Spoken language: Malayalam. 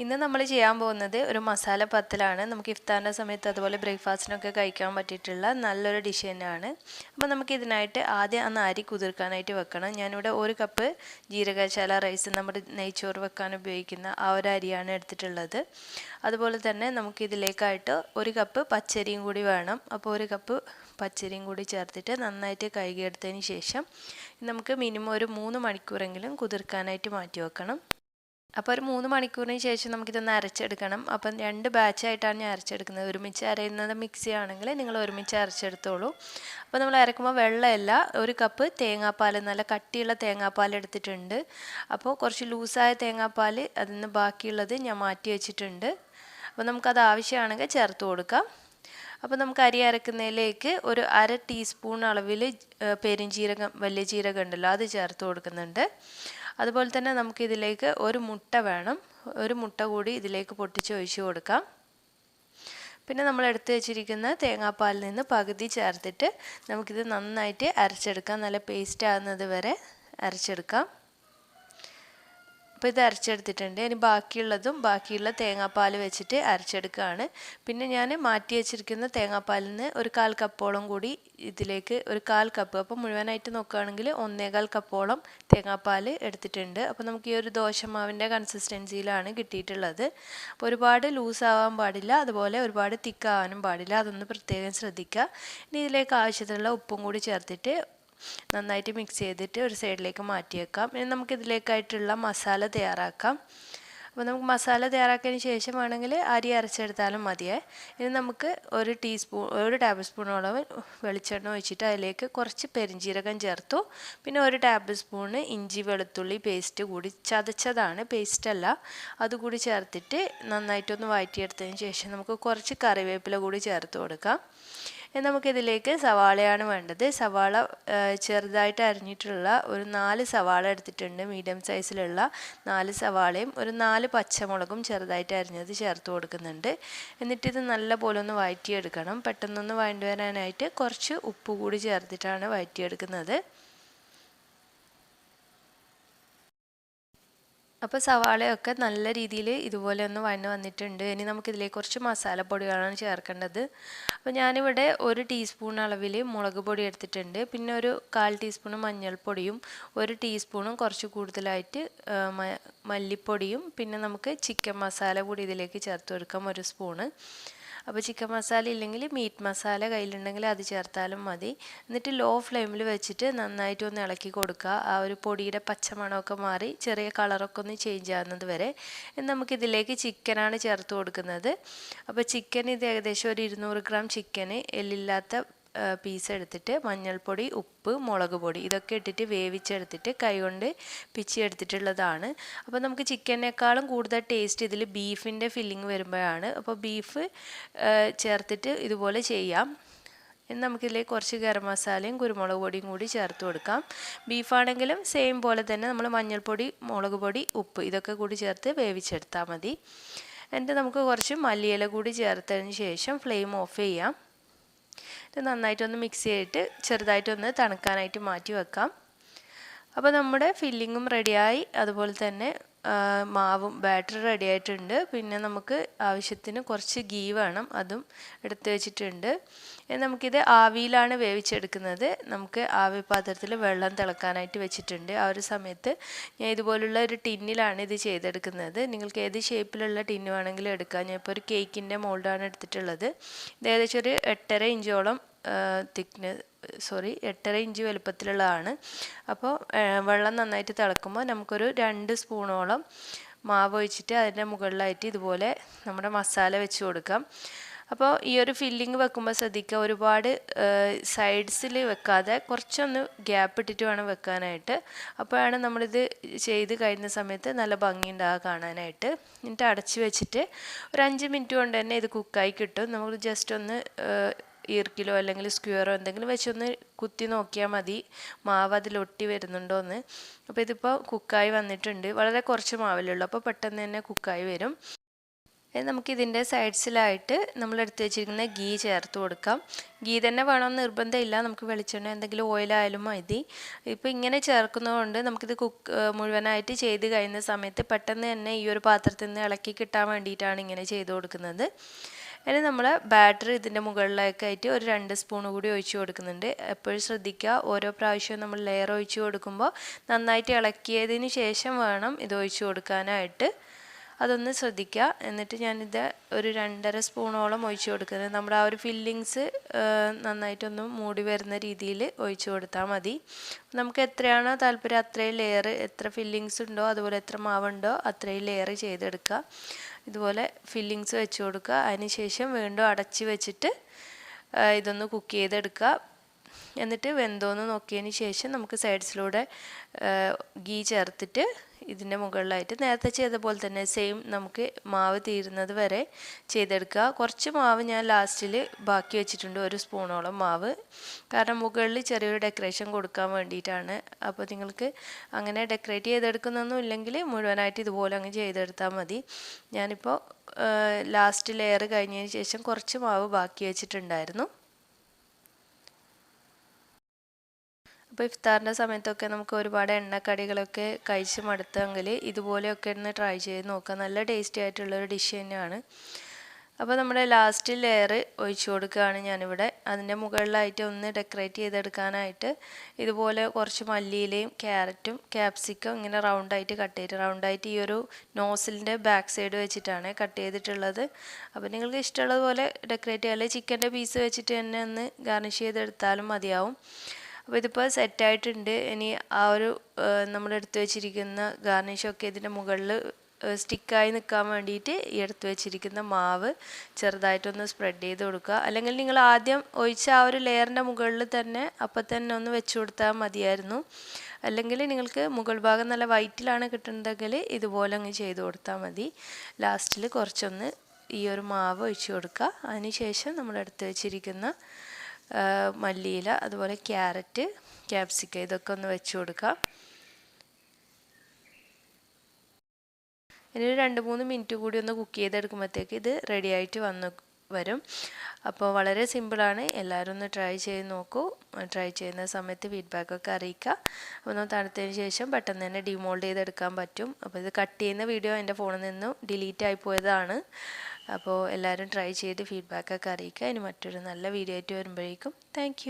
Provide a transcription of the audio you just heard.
ഇന്ന് നമ്മൾ ചെയ്യാൻ പോകുന്നത് ഒരു മസാല പത്തലാണ്. നമുക്ക് ഇഫ്താറിൻ്റെ സമയത്ത് അതുപോലെ ബ്രേക്ക്ഫാസ്റ്റിനൊക്കെ കഴിക്കാൻ പറ്റിയിട്ടുള്ള നല്ലൊരു ഡിഷ് തന്നെയാണ്. അപ്പോൾ നമുക്ക് ഇതിനായിട്ട് ആദ്യം അരി കുതിർക്കാനായിട്ട് വെക്കണം. ഞാനിവിടെ 1 കപ്പ് ജീരകശാല റൈസ്, നമ്മുടെ നെയ്ച്ചോറ് വെക്കാൻ ഉപയോഗിക്കുന്ന ആ ഒരു അരിയാണ് എടുത്തിട്ടുള്ളത്. അതുപോലെ തന്നെ നമുക്ക് ഇതിലേക്കായിട്ട് 1 കപ്പ് പച്ചരിയും കൂടി വേണം. അപ്പോൾ 1 കപ്പ് പച്ചരിയും കൂടി ചേർത്തിട്ട് നന്നായിട്ട് കഴുകിയെടുത്തതിന് ശേഷം നമുക്ക് മിനിമം ഒരു 3 മണിക്കൂറെങ്കിലും കുതിർക്കാനായിട്ട് മാറ്റി വെക്കണം. അപ്പോൾ ഒരു 3 മണിക്കൂറിന് ശേഷം നമുക്കിതൊന്ന് അരച്ചെടുക്കണം. അപ്പം 2 ബാച്ചായിട്ടാണ് ഞാൻ അരച്ചെടുക്കുന്നത്. ഒരുമിച്ച് അരയുന്നത് മിക്സി ആണെങ്കിൽ നിങ്ങൾ ഒരുമിച്ച് അരച്ചെടുത്തോളൂ. അപ്പോൾ നമ്മൾ അരക്കുമ്പോൾ വെള്ളമല്ല, 1 കപ്പ് തേങ്ങാപ്പാൽ, നല്ല കട്ടിയുള്ള തേങ്ങാപ്പാൽ എടുത്തിട്ടുണ്ട്. അപ്പോൾ കുറച്ച് ലൂസായ തേങ്ങാപ്പാൽ, അതിൽ നിന്ന് ബാക്കിയുള്ളത് ഞാൻ മാറ്റി വെച്ചിട്ടുണ്ട്. അപ്പോൾ നമുക്കത് ആവശ്യമാണെങ്കിൽ ചേർത്ത് കൊടുക്കാം. അപ്പോൾ നമുക്ക് അരി അരക്കുന്നതിലേക്ക് ഒരു 1/2 ടീസ്പൂൺ അളവിൽ പെരുംജീരകം, വലിയ ജീരകം ഉണ്ടല്ലോ, അത് ചേർത്ത് കൊടുക്കുന്നുണ്ട്. അതുപോലെ തന്നെ നമുക്കിതിലേക്ക് 1 മുട്ട വേണം. 1 മുട്ട കൂടി ഇതിലേക്ക് പൊട്ടിച്ച് ഒഴിച്ച് കൊടുക്കാം. പിന്നെ നമ്മൾ എടുത്ത് വെച്ചിരിക്കുന്ന തേങ്ങാപ്പാലിൽ നിന്ന് പകുതി ചേർത്തിട്ട് നമുക്കിത് നന്നായിട്ട് അരച്ചെടുക്കാം. നല്ല പേസ്റ്റ് ആകുന്നത് വരെ അരച്ചെടുക്കാം. അപ്പോൾ ഇത് അരച്ചെടുത്തിട്ടുണ്ട്. ഇനി ബാക്കിയുള്ള തേങ്ങാപ്പാൽ വെച്ചിട്ട് അരച്ചെടുക്കുകയാണ്. പിന്നെ ഞാൻ മാറ്റി വെച്ചിരിക്കുന്ന തേങ്ങാപ്പാലിൽ നിന്ന് ഒരു 1/4 കപ്പോളം കൂടി ഇതിലേക്ക്, ഒരു 1/4 കപ്പ്, അപ്പോൾ മുഴുവനായിട്ട് നോക്കുകയാണെങ്കിൽ 1/4 കപ്പോളം തേങ്ങാപ്പാൽ എടുത്തിട്ടുണ്ട്. അപ്പോൾ നമുക്ക് ഈ ഒരു ദോശമാവിൻ്റെ കൺസിസ്റ്റൻസിയിലാണ് കിട്ടിയിട്ടുള്ളത്. അപ്പോൾ ഒരുപാട് ലൂസ് ആവാൻ പാടില്ല, അതുപോലെ ഒരുപാട് തിക്കാവാനും പാടില്ല. അതൊന്ന് പ്രത്യേകം ശ്രദ്ധിക്കുക. ഇനി ഇതിലേക്ക് ആവശ്യത്തിനുള്ള ഉപ്പും കൂടി ചേർത്തിട്ട് നന്നായിട്ട് മിക്സ് ചെയ്തിട്ട് ഒരു സൈഡിലേക്ക് മാറ്റി വെക്കാം. ഇനി നമുക്കിതിലേക്കായിട്ടുള്ള മസാല തയ്യാറാക്കാം. അപ്പോൾ നമുക്ക് മസാല തയ്യാറാക്കിയതിന് ശേഷം വേണമെങ്കിൽ അരി അരച്ചെടുത്താലും മതിയേ. ഇനി നമുക്ക് 1 ടേബിൾ സ്പൂണോളം വെളിച്ചെണ്ണ ഒഴിച്ചിട്ട് അതിലേക്ക് കുറച്ച് പെരുംജീരകം ചേർത്തു. പിന്നെ 1 ടേബിൾ സ്പൂണ് ഇഞ്ചി വെളുത്തുള്ളി പേസ്റ്റ് കൂടി, ചതച്ചതാണ്, പേസ്റ്റല്ല, അതുകൂടി ചേർത്തിട്ട് നന്നായിട്ടൊന്ന് വഴറ്റിയെടുത്തതിന് ശേഷം നമുക്ക് കുറച്ച് കറിവേപ്പില കൂടി ചേർത്ത് കൊടുക്കാം. നമുക്കിതിലേക്ക് സവാളയാണ് വേണ്ടത്. സവാള ചെറുതായിട്ട് അരിഞ്ഞിട്ടുള്ള ഒരു 4 സവാള എടുത്തിട്ടുണ്ട്. മീഡിയം സൈസിലുള്ള 4 സവാളയും ഒരു 4 പച്ചമുളകും ചെറുതായിട്ട് അരിഞ്ഞത് ചേർത്ത് കൊടുക്കുന്നുണ്ട്. എന്നിട്ടിത് നല്ല പോലെ ഒന്ന് വഴറ്റിയെടുക്കണം. പെട്ടെന്നൊന്ന് വഴണ്ടി വരാനായിട്ട് കുറച്ച് ഉപ്പ് കൂടി ചേർത്തിട്ടാണ് വഴറ്റിയെടുക്കുന്നത്. അപ്പോൾ സവാളയൊക്കെ നല്ല രീതിയിൽ ഇതുപോലെ ഒന്ന് വഴന്ന് വന്നിട്ടുണ്ട്. ഇനി നമുക്കിതിലേക്ക് കുറച്ച് മസാലപ്പൊടികളാണ് ചേർക്കേണ്ടത്. അപ്പോൾ ഞാനിവിടെ 1 ടീസ്പൂൺ അളവിൽ മുളക് പൊടി എടുത്തിട്ടുണ്ട്. പിന്നെ ഒരു 1/4 ടീസ്പൂൺ മഞ്ഞൾപ്പൊടിയും 1 ടീസ്പൂണും കുറച്ച് കൂടുതലായിട്ട് മല്ലിപ്പൊടിയും, പിന്നെ നമുക്ക് ചിക്കൻ മസാല കൂടി ഇതിലേക്ക് ചേർത്ത് കൊടുക്കാം, 1 സ്പൂണ്. അപ്പോൾ ചിക്കൻ മസാല ഇല്ലെങ്കിൽ മീറ്റ് മസാല കയ്യിലുണ്ടെങ്കിൽ അത് ചേർത്താലും മതി. എന്നിട്ട് ലോ ഫ്ലെയിമിൽ വെച്ചിട്ട് നന്നായിട്ട് ഒന്ന് ഇളക്കി കൊടുക്കുക. ആ ഒരു പൊടിയുടെ പച്ചമണമൊക്കെ മാറി ചെറിയ കളറൊക്കെ ഒന്ന് ചേഞ്ച് ആകുന്നത് വരെ. നമുക്കിതിലേക്ക് ചിക്കനാണ് ചേർത്ത് കൊടുക്കുന്നത്. അപ്പോൾ ചിക്കൻ ഇത് ഏകദേശം ഒരു 200 ഗ്രാം ചിക്കന്, എല്ലില്ലാത്ത പീസ് എടുത്തിട്ട് മഞ്ഞൾപ്പൊടി, ഉപ്പ്, മുളക് പൊടി ഇതൊക്കെ ഇട്ടിട്ട് വേവിച്ചെടുത്തിട്ട് കൈകൊണ്ട് പിച്ചിയെടുത്തിട്ടുള്ളതാണ്. അപ്പോൾ നമുക്ക് ചിക്കനേക്കാളും കൂടുതൽ ടേസ്റ്റ് ഇതിൽ ബീഫിൻ്റെ ഫില്ലിങ് വരുമ്പോഴാണ്. അപ്പോൾ ബീഫ് ചേർത്തിട്ട് ഇതുപോലെ ചെയ്യാം. ഇനി നമുക്കിതിലേക്ക് കുറച്ച് ഗരം മസാലയും കുരുമുളക് പൊടിയും കൂടി ചേർത്ത് കൊടുക്കാം. ബീഫാണെങ്കിലും സെയിം പോലെ തന്നെ നമ്മൾ മഞ്ഞൾപ്പൊടി, മുളക് പൊടി, ഉപ്പ് ഇതൊക്കെ കൂടി ചേർത്ത് വേവിച്ചെടുത്താൽ മതി. എന്നിട്ട് നമുക്ക് കുറച്ച് മല്ലിയില കൂടി ചേർത്തതിന് ശേഷം ഫ്ലെയിം ഓഫ് ചെയ്യാം. ഇത് നന്നായിട്ടൊന്ന് മിക്സ് ചെയ്തിട്ട് ചെറുതായിട്ടൊന്ന് തണുക്കാനായിട്ട് മാറ്റി വെക്കാം. അപ്പോൾ നമ്മുടെ ഫില്ലിങ്ങും റെഡിയായി, അതുപോലെ തന്നെ മാവും ബാറ്റർ റെഡി ആയിട്ടുണ്ട്. പിന്നെ നമുക്ക് ആവശ്യത്തിന് കുറച്ച് ഗീ വേണം, അതും എടുത്ത് വെച്ചിട്ടുണ്ട്. നമുക്കിത് ആവിയിലാണ് വേവിച്ചെടുക്കുന്നത്. നമുക്ക് ആവി പാത്രത്തിൽ വെള്ളം തിളക്കാനായിട്ട് വെച്ചിട്ടുണ്ട്. ആ ഒരു സമയത്ത് ഞാൻ ഇതുപോലുള്ള ഒരു ടിന്നിലാണ് ഇത് ചെയ്തെടുക്കുന്നത്. നിങ്ങൾക്ക് ഏത് ഷേപ്പിലുള്ള ടിന്ന് വേണമെങ്കിലും എടുക്കാം. ഞാൻ ഇപ്പോൾ ഒരു കേക്കിൻ്റെ മോൾഡാണ് എടുത്തിട്ടുള്ളത്. ഇത് ഏകദേശം ഒരു 8.5 ഇഞ്ചോളം 8.5 ഇഞ്ച് വലുപ്പത്തിലുള്ളതാണ്. അപ്പോൾ വെള്ളം നന്നായിട്ട് തിളക്കുമ്പോൾ നമുക്കൊരു 2 സ്പൂണോളം മാവ് ഒഴിച്ചിട്ട് അതിൻ്റെ മുകളിലായിട്ട് ഇതുപോലെ നമ്മുടെ മസാല വെച്ച് കൊടുക്കാം. അപ്പോൾ ഈ ഒരു ഫില്ലിങ് വെക്കുമ്പോൾ ശ്രദ്ധിക്കുക, ഒരുപാട് സൈഡ്സിൽ വെക്കാതെ കുറച്ചൊന്ന് ഗ്യാപ്പ് ഇട്ടിട്ട് വേണം വെക്കാനായിട്ട്. അപ്പോഴാണ് നമ്മളിത് ചെയ്ത് കഴിയുന്ന സമയത്ത് നല്ല ഭംഗി ഉണ്ടാകുക കാണാനായിട്ട്. എന്നിട്ട് അടച്ച് വെച്ചിട്ട് ഒരു 5 മിനിറ്റ് കൊണ്ട് തന്നെ ഇത് കുക്കായി കിട്ടും. നമുക്ക് ജസ്റ്റ് ഒന്ന് ഈർക്കിലോ അല്ലെങ്കിൽ സ്ക്വയറോ എന്തെങ്കിലും വെച്ചൊന്ന് കുത്തി നോക്കിയാൽ മതി മാവ് അതിലൊട്ടി വരുന്നുണ്ടോ എന്ന്. അപ്പോൾ ഇതിപ്പോൾ കുക്കായി വന്നിട്ടുണ്ട്. വളരെ കുറച്ച് മാവിലുള്ളൂ, അപ്പോൾ പെട്ടെന്ന് തന്നെ കുക്കായി വരും. നമുക്കിതിൻ്റെ സൈഡ്സിലായിട്ട് നമ്മൾ എടുത്ത് വെച്ചിരിക്കുന്ന ഗീ ചേർത്ത് കൊടുക്കാം. ഗീ തന്നെ വേണമെന്ന് നിർബന്ധമില്ല, നമുക്ക് വെളിച്ചെണ്ണ എന്തെങ്കിലും ഓയിലായാലും മതി. ഇപ്പോൾ ഇങ്ങനെ ചേർക്കുന്നതുകൊണ്ട് നമുക്കിത് മുഴുവനായിട്ട് ചെയ്ത് കഴിയുന്ന സമയത്ത് പെട്ടെന്ന് തന്നെ ഈ ഒരു പാത്രത്തിൽ നിന്ന് ഇളക്കി കിട്ടാൻ വേണ്ടിയിട്ടാണ് ഇങ്ങനെ ചെയ്ത് കൊടുക്കുന്നത്. ഇനി നമ്മൾ ബാറ്റർ ഇതിൻ്റെ മുകളിലേക്കായിട്ട് ഒരു 2 സ്പൂൺ കൂടി ഒഴിച്ച് കൊടുക്കുന്നുണ്ട്. എപ്പോഴും ശ്രദ്ധിക്കുക, ഓരോ പ്രാവശ്യവും നമ്മൾ ലെയർ ഒഴിച്ച് കൊടുക്കുമ്പോൾ നന്നായിട്ട് ഇളക്കിയതിന് ശേഷം വേണം ഇത് ഒഴിച്ച് കൊടുക്കാനായിട്ട്. അതൊന്ന് ശ്രദ്ധിക്കുക. എന്നിട്ട് ഞാനിത് ഒരു 2.5 സ്പൂണോളം ഒഴിച്ച് കൊടുക്കുന്നത്. നമ്മുടെ ആ ഒരു ഫില്ലിങ്സ് നന്നായിട്ടൊന്ന് മൂടി വരുന്ന രീതിയിൽ ഒഴിച്ച് കൊടുത്താൽ മതി. നമുക്ക് എത്രയാണോ താല്പര്യം അത്രയും ലെയർ, എത്ര ഫില്ലിങ്സ് ഉണ്ടോ അതുപോലെ എത്ര മാവുണ്ടോ അത്രയും ലെയർ ചെയ്തെടുക്കുക. ഇതുപോലെ ഫില്ലിങ്സ് വെച്ച് കൊടുക്കുക. അതിനുശേഷം വീണ്ടും അടച്ച് വെച്ചിട്ട് ഇതൊന്ന് കുക്ക് ചെയ്തെടുക്കുക. എന്നിട്ട് വെന്തോന്ന് നോക്കിയതിന് ശേഷം നമുക്ക് സൈഡ്സിലൂടെ ഗീ ചേർത്തിട്ട് ഇതിൻ്റെ മുകളിലായിട്ട് നേരത്തെ ചെയ്ത പോലെ തന്നെ സെയിം നമുക്ക് മാവ് തീരുന്നത് വരെ ചെയ്തെടുക്കുക. കുറച്ച് മാവ് ഞാൻ ലാസ്റ്റിൽ ബാക്കി വെച്ചിട്ടുണ്ട്, 1 സ്പൂണോളം മാവ്. കാരണം മുകളിൽ ചെറിയൊരു ഡെക്കറേഷൻ കൊടുക്കാൻ വേണ്ടിയിട്ടാണ്. അപ്പോൾ നിങ്ങൾക്ക് അങ്ങനെ ഡെക്കറേറ്റ് ചെയ്തെടുക്കുന്നൊന്നും ഇല്ലെങ്കിൽ മുഴുവനായിട്ട് ഇതുപോലെ അങ്ങ് ചെയ്തെടുത്താൽ മതി. ഞാനിപ്പോൾ ലാസ്റ്റ് ലെയർ കഴിഞ്ഞതിന് ശേഷം കുറച്ച് മാവ് ബാക്കി വെച്ചിട്ടുണ്ടായിരുന്നു. അപ്പോൾ ഇഫ്താറിൻ്റെ സമയത്തൊക്കെ നമുക്ക് ഒരുപാട് എണ്ണക്കടികളൊക്കെ കഴിച്ച് മടുത്തെങ്കിൽ ഇതുപോലെയൊക്കെ ഒന്ന് ട്രൈ ചെയ്ത് നോക്കാം. നല്ല ടേസ്റ്റി ആയിട്ടുള്ളൊരു ഡിഷ് തന്നെയാണ്. അപ്പോൾ നമ്മുടെ ലാസ്റ്റ് ലെയർ ഒഴിച്ചു കൊടുക്കുകയാണ് ഞാനിവിടെ. അതിൻ്റെ മുകളിലായിട്ട് ഒന്ന് ഡെക്കറേറ്റ് ചെയ്തെടുക്കാനായിട്ട് ഇതുപോലെ കുറച്ച് മല്ലിയിലയും ക്യാരറ്റും ക്യാപ്സിക്കം ഇങ്ങനെ റൗണ്ടായിട്ട് കട്ട് ചെയ്തിട്ട്, റൗണ്ടായിട്ട് ഈ ഒരു നോസിലിൻ്റെ ബാക്ക് സൈഡ് വെച്ചിട്ടാണ് കട്ട് ചെയ്തിട്ടുള്ളത്. അപ്പോൾ നിങ്ങൾക്ക് ഇഷ്ടമുള്ളതുപോലെ ഡെക്കറേറ്റ് ചെയ്യാം, അല്ലെങ്കിൽ ചിക്കൻ്റെ പീസ് വെച്ചിട്ട് തന്നെ ഒന്ന് ഗാർണിഷ് ചെയ്തെടുത്താലും മതിയാവും. അപ്പോൾ ഇതിപ്പോൾ സെറ്റായിട്ടുണ്ട്. ഇനി ആ ഒരു നമ്മൾ എടുത്തു വെച്ചിരിക്കുന്ന ഗാർണിഷൊക്കെ ഇതിൻ്റെ മുകളിൽ സ്റ്റിക്കായി നിൽക്കാൻ വേണ്ടിയിട്ട് ഈ എടുത്തു വെച്ചിരിക്കുന്ന മാവ് ചെറുതായിട്ടൊന്ന് സ്പ്രെഡ് ചെയ്ത് കൊടുക്കുക. അല്ലെങ്കിൽ നിങ്ങൾ ആദ്യം ഒഴിച്ച ആ ഒരു ലെയറിൻ്റെ മുകളിൽ തന്നെ അപ്പം തന്നെ ഒന്ന് വെച്ച് കൊടുത്താൽ മതിയായിരുന്നു. അല്ലെങ്കിൽ നിങ്ങൾക്ക് മുകൾ ഭാഗം നല്ല വൈറ്റിലാണ് കിട്ടുന്നതെങ്കിൽ ഇതുപോലെ അങ്ങ് ചെയ്ത് കൊടുത്താൽ മതി. ലാസ്റ്റിൽ കുറച്ചൊന്ന് ഈ ഒരു മാവ് ഒഴിച്ച് കൊടുക്കുക. അതിനുശേഷം നമ്മൾ എടുത്തു വെച്ചിരിക്കുന്ന മല്ലിയില അതുപോലെ ക്യാരറ്റ് ക്യാപ്സിക്കം ഇതൊക്കെ ഒന്ന് വെച്ച് കൊടുക്കുക. ഇനി ഒരു 2-3 മിനിറ്റ് കൂടി ഒന്ന് കുക്ക് ചെയ്തെടുക്കുമ്പോഴത്തേക്ക് ഇത് റെഡി ആയിട്ട് വരും. അപ്പോൾ വളരെ സിമ്പിളാണ്, എല്ലാവരും ഒന്ന് ട്രൈ ചെയ്ത് നോക്കൂ. ട്രൈ ചെയ്യുന്ന സമയത്ത് ഫീഡ്ബാക്കൊക്കെ അറിയിക്കുക. അപ്പോൾ ഒന്ന് തണുത്തതിന് ശേഷം പെട്ടെന്ന് തന്നെ ഡിമോൾഡ് ചെയ്തെടുക്കാൻ പറ്റും. അപ്പോൾ ഇത് കട്ട് ചെയ്യുന്ന വീഡിയോ എൻ്റെ ഫോണിൽ നിന്നും ഡിലീറ്റ് ആയി പോയതാണ്. അപ്പോൾ എല്ലാവരും ട്രൈ ചെയ്ത് ഫീഡ്ബാക്കൊക്കെ അറിയിക്കുക. ഇനി മറ്റൊരു നല്ല വീഡിയോ ആയിട്ട് വരുമ്പോഴേക്കും താങ്ക്